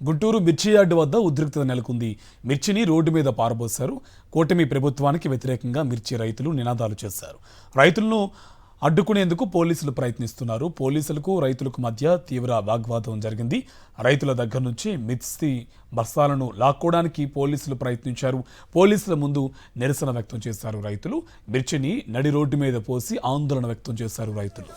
గుంటూరు మిర్చి యార్డు వద్ద ఉద్రిక్తత నెలకొంది. మిర్చిని రోడ్డు మీద పారబోశారు. కూటమి ప్రభుత్వానికి వ్యతిరేకంగా మిర్చి రైతులు నినాదాలు చేశారు. రైతులను అడ్డుకునేందుకు పోలీసులు ప్రయత్నిస్తున్నారు. పోలీసులకు రైతులకు మధ్య తీవ్ర వాగ్వాదం జరిగింది. రైతుల దగ్గర నుంచి మిర్చి బస్తాలను లాక్కోవడానికి పోలీసులు ప్రయత్నించారు. పోలీసుల ముందు నిరసన వ్యక్తం చేశారు రైతులు. మిర్చిని నడి రోడ్డు మీద పోసి ఆందోళన వ్యక్తం చేశారు రైతులు.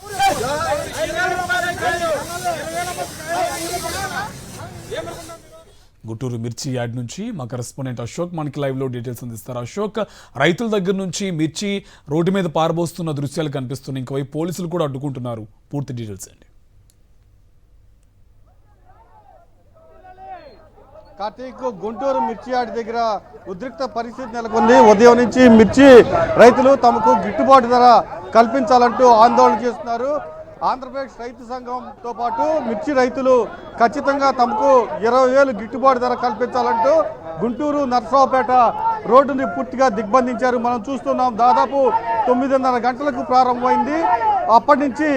గుంటూరు మిర్చి యార్డ్ నుంచి మా కరెస్పాండెంట్ అశోక్ మనకి లైవ్లో డీటెయిల్స్ అందిస్తారు. అశోక్, రైతుల దగ్గర నుంచి మిర్చి రోడ్డు మీద పారబోస్తున్న దృశ్యాలు కనిపిస్తున్నాయి. ఇంకోవైపు పోలీసులు కూడా అడ్డుకుంటున్నారు. పూర్తి డీటెయిల్స్ అండి. కార్తీక్, గుంటూరు మిర్చి యార్డ్ దగ్గర ఉద్రిక్త పరిస్థితి నెలకొంది. ఉదయం నుంచి మిర్చి రైతులు తమకు గిట్టుబాటు ధర కల్పించాలంటూ ఆందోళన చేస్తున్నారు. ఆంధ్రప్రదేశ్ రైతు సంఘంతో పాటు మిర్చి రైతులు ఖచ్చితంగా తమకు 20,000 గిట్టుబాటు ధర కల్పించాలంటూ గుంటూరు నర్సరావుపేట రోడ్డుని పూర్తిగా దిగ్బంధించారు. మనం చూస్తున్నాం, దాదాపు 9:30 గంటలకు ప్రారంభమైంది. అప్పటి నుంచి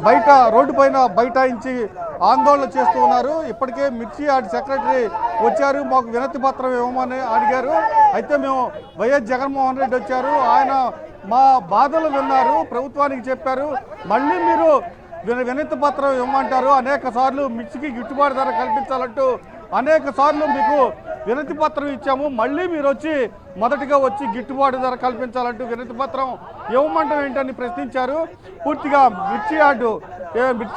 బయట రోడ్డు పైన బైఠాయించి ఆందోళన చేస్తూ ఉన్నారు. ఇప్పటికే మిర్చి యార్డ్ సెక్రటరీ వచ్చారు, మాకు వినతి పత్రం ఇవ్వమని అడిగారు. అయితే మేము వైఎస్ జగన్మోహన్ రెడ్డి వచ్చారు, ఆయన మా బాధలు విన్నారు, ప్రభుత్వానికి చెప్పారు, మళ్ళీ మీరు వినతి పత్రం ఇవ్వమంటారు. అనేక సార్లు మిర్చికి గిట్టుబాటు ధర కల్పించాలంటూ అనేక సార్లు మీకు వినతి పత్రం ఇచ్చాము, మళ్ళీ మీరు వచ్చి మొదటిగా వచ్చి గిట్టుబాటు ధర కల్పించాలంటూ వినతి పత్రం ఇవ్వమంటాం ఏంటని ప్రశ్నించారు. పూర్తిగా మిర్చి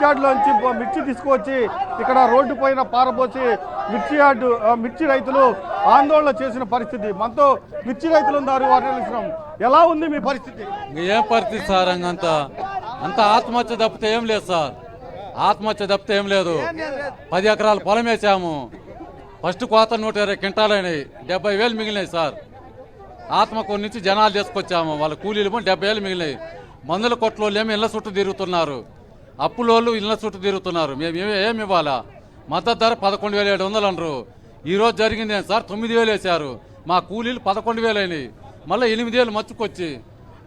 యార్డులోంచి మిర్చి తీసుకువచ్చి ఇక్కడ రోడ్డు పైన పారబోసి మిర్చి రైతులు ఆందోళన చేసిన పరిస్థితి. మనతో మిర్చి రైతులు ఉన్నారు, వారిని తెలుసుకున్నాం. ఎలా ఉంది మీ పరిస్థితి? ఏం పరిస్థితి సార్? అంత ఆత్మహత్య తప్పితే ఏం లేదు సార్. ఆత్మహత్య తప్పితే ఏం లేదు. 10 ఎకరాల పొలం వేసాము. ఫస్ట్ కోత 120 క్వింటాలైనాయి, 70,000 మిగిలినాయి సార్. ఆత్మకూరు నుంచి జనాలు తీసుకొచ్చాము, వాళ్ళ కూలీలు 70,000 మిగిలినాయి. మందుల కొట్లో ఏమి ఇళ్ల చుట్టూ తిరుగుతున్నారు, అప్పులోళ్ళు ఇళ్ల చుట్టూ తిరుగుతున్నారు. మేము ఏమి ఇవ్వాలా? మద్దతు ధర 11,700 అనరు. ఈరోజు జరిగింది సార్, 9,000 వేశారు. మా కూలీలు 11,000 అయినాయి. మళ్ళీ 8,000 మచ్చుకొచ్చి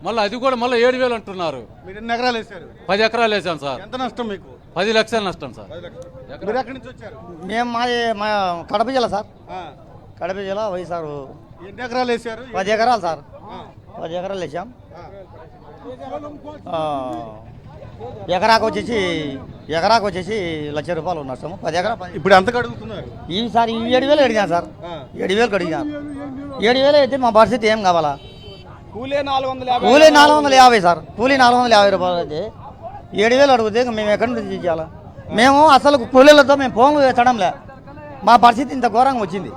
మళ్ళీ అది కూడా మళ్ళీ 7,000 అంటున్నారు. 10 ఎకరాలు వేసాం సార్. ఎంత నష్టం మీకు? 10 లక్షలు నష్టం సార్. మీరు ఎక్కడి నుంచి వచ్చారు? మేము మా కడప జిల్లా సార్. కడప జిల్లా వైఎస్ఆర్. ఎన్ని ఎకరాలు వేసారు? 10 ఎకరాలు సార్. 10 ఎకరాలు వేసాం. ఎకరాకు వచ్చేసి 1,00,000 రూపాయలు నష్టము. 10 ఎకరా ఇప్పుడు ఎంత అడుగుతున్నారు? ఇవి సార్ 7,000 అడిగాను సార్. 7,000 అడిగాను. 7,000 అయితే మా పరిస్థితి ఏం కావాలా? కూలీ 450 సార్. కూలీ 450 రూపాయలు అయితే 7,000 అడిగితే మేము ఎక్కడి నుంచి చేయాలా? మేము అసలు కూలీలతో మేము ఫోన్లు వేసడంలే. మా పరిస్థితి ఇంత ఘోరంగా వచ్చింది.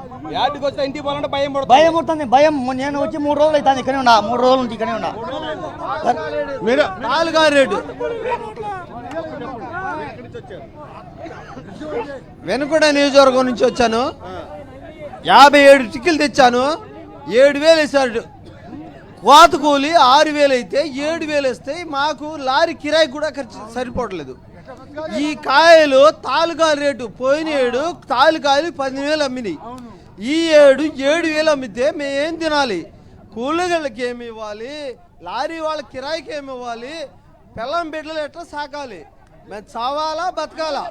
భయం పుడుతుంది. భయం. నేను వచ్చి 3 రోజులు అవుతుంది ఇక్కడే ఉన్నా. 3 రోజుల నుంచి ఇక్కడే ఉన్నా. మీరు 4 రేటు వెనుకొండ నియోజకవర్గం నుంచి వచ్చాను. 57 టికెట్లు తెచ్చాను. 7,000 వేసాడు. కోత కూలి 6,000 అయితే 7,000 వేస్తే మాకు లారీ కిరాయి కూడా ఖర్చు సరిపోవట్లేదు. ఈ కాయలు తాలూకాల రేటు పోయిన ఏడు తాలూకాయలు 10,000 అమ్మినాయి. ఈ ఏడు 7,000 అమ్మితే మేమేం తినాలి? కూలీళ్ళకి ఏమి ఇవ్వాలి? లారీ వాళ్ళ కిరాయికి ఏమి ఇవ్వాలి? పిల్లం బిడ్డలు ఎట్లా సాకాలి? మేము చావాలా బతకాలా?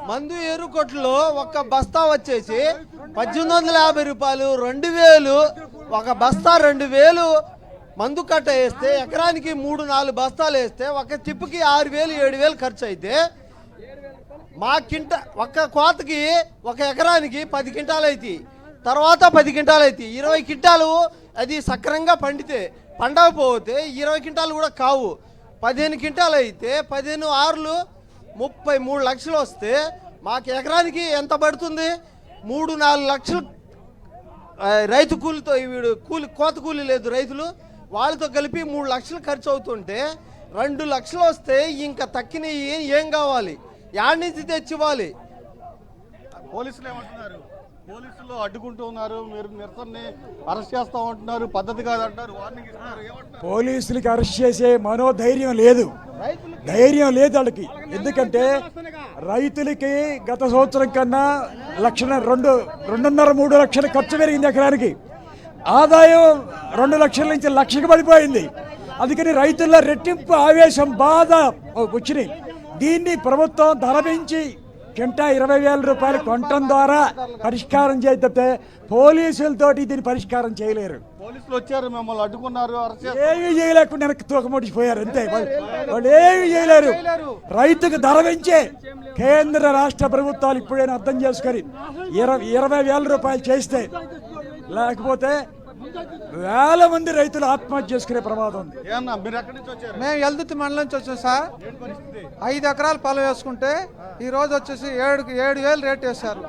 మందు ఎరుకొట్లో ఒక బస్తా వచ్చేసి 1,850 రూపాయలు. 2,000 ఒక బస్తా. 2,000 మందు కట్ట వేస్తే ఎకరానికి 3-4 బస్తాలు వేస్తే ఒక తిప్పుకి 6,000 7,000 ఖర్చు అయితే మా ఒక్క కోతకి ఒక ఎకరానికి 10 క్వింటాలు అవుతాయి. తర్వాత 10 క్వింటాలు అవుతాయి. 20 క్వింటాలు అది సక్రంగా పండితే పండకపోతే 20 క్వింటాలు కూడా కావు. 15 క్వింటాలు అయితే 15 6లు 33 లక్షలు వస్తే మాకు ఎకరానికి ఎంత పడుతుంది? 3-4 లక్షలు రైతు కూలితో వీడు కోత కూలి లేదు రైతులు, వాళ్ళతో కలిపి 3 లక్షలు ఖర్చు అవుతుంటే 2 లక్షలు వస్తే ఇంకా తక్కిన ఏం కావాలి? యాడ్ నుంచి తెచ్చివ్వాలి. పోలీసులు ఏమంటున్నారు? పోలీసులు అడ్డుకుంటూ ఉన్నారు, మీరు నిరసనని అరెస్ట్ చేస్తా ఉంటున్నారు, పద్ధతి కాదంటారు, వార్నింగ్ ఇస్తున్నారు. పోలీసులకి అరెస్ట్ చేసే మనోధైర్యం లేదు, ధైర్యం లేదు వాళ్ళకి. ఎందుకంటే రైతులకి గత సంవత్సరం కన్నా 2.5-3 లక్షల ఖర్చు పెరిగింది ఎకరానికి. ఆదాయం 2 లక్షల నుంచి 1,00,000కి పడిపోయింది. అందుకని రైతుల్లో రెట్టింపు ఆవేశం బాధ వచ్చినాయి. దీన్ని ప్రభుత్వం ధర పెంచి కింటా 20,000 రూపాయలు కొనటం ద్వారా పరిష్కారం చేస్తే పోలీసులతోటి దీన్ని పరిష్కారం చేయలేరు. పోలీసులు వచ్చారు, మిమ్మల్ని అడ్డుకున్నారు, అరెస్ట్ చేస్తారు. ఏమీ చేయలేకుండా వెనక్కి తూకముడిచిపోయారు అంతే. వాళ్ళు ఏమీ చేయలేరు. రైతుకు ధర పెంచే కేంద్ర రాష్ట్ర ప్రభుత్వాలు ఇప్పుడైనా అర్థం చేసుకొని 20,000 రూపాయలు చేస్తే, లేకపోతే వేల మంది రైతులు ఆత్మహత్య చేసుకునే ప్రమాదం ఉంది. ఏమన్నా మీరు ఎక్కడి నుంచి వచ్చారు? మేము ఎల్దుర్తి మండలం నుంచి వచ్చాం సార్. 5 ఎకరాలు పొలం వేసుకుంటే ఈ రోజు వచ్చేసి 7,000 రేట్ వేశారు.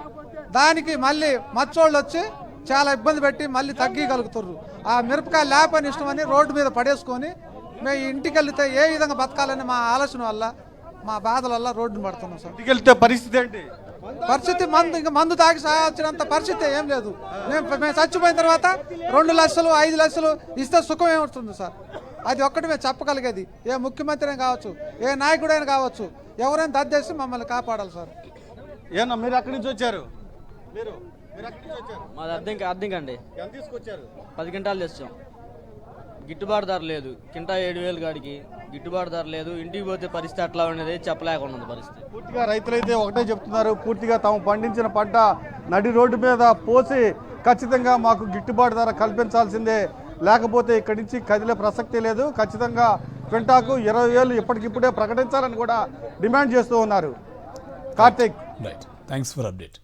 దానికి మళ్ళీ మచ్చోళ్ళు వచ్చి చాలా ఇబ్బంది పెట్టి మళ్ళీ తగ్గగలుగుతారు. ఆ మిరపకాయ లేపని ఇష్టమని రోడ్డు మీద పడేసుకొని మేము ఇంటికి వెళ్తే ఏ విధంగా బతకాలని మా ఆలోచన వల్ల, మా బాధల వల్ల రోడ్డును పడుతున్నాం సార్. ఇంటికి వెళ్తే పరిస్థితి ఏంటి? పరిస్థితి మందు తాగి సాగించినంత పరిస్థితి ఏం లేదు. మేము చచ్చిపోయిన తర్వాత 2 లక్షలు 5 లక్షలు ఇస్తే సుఖం ఏమవుతుంది సార్? అది ఒక్కటి మేము చెప్పగలిగేది. ఏ ముఖ్యమంత్రి కావచ్చు, ఏ నాయకుడైనా కావచ్చు, ఎవరైనా దద్దేసి మమ్మల్ని కాపాడాలి సార్. ఏమన్నా మీరు ఎక్కడి నుంచి వచ్చారు? మీరు ఎక్కడి నుంచి వచ్చారు? మాది అద్దెంకండి. ఎంత తీసుకొచ్చారు? 10 క్వింటాలు తెచ్చాం. గిట్టుబాటు ధర లేదు. కింటా 7,000 కాడికి గిట్టుబాటు ధర లేదు. ఇంటికి పోతే పరిస్థితి అట్లా ఉండేది, చెప్పలేకుండా ఉంది పరిస్థితి. పూర్తిగా రైతులైతే ఒకటే చెప్తున్నారు, పూర్తిగా తాము పండించిన పంట నడి రోడ్డు మీద పోసి ఖచ్చితంగా మాకు గిట్టుబాటు ధర కల్పించాల్సిందే, లేకపోతే ఇక్కడి నుంచి కదిలే ప్రసక్తి లేదు, ఖచ్చితంగా క్వింటాకు 20,000 ఇప్పటికిప్పుడే ప్రకటించాలని కూడా డిమాండ్ చేస్తూ ఉన్నారు. Karthik, right, thanks for update.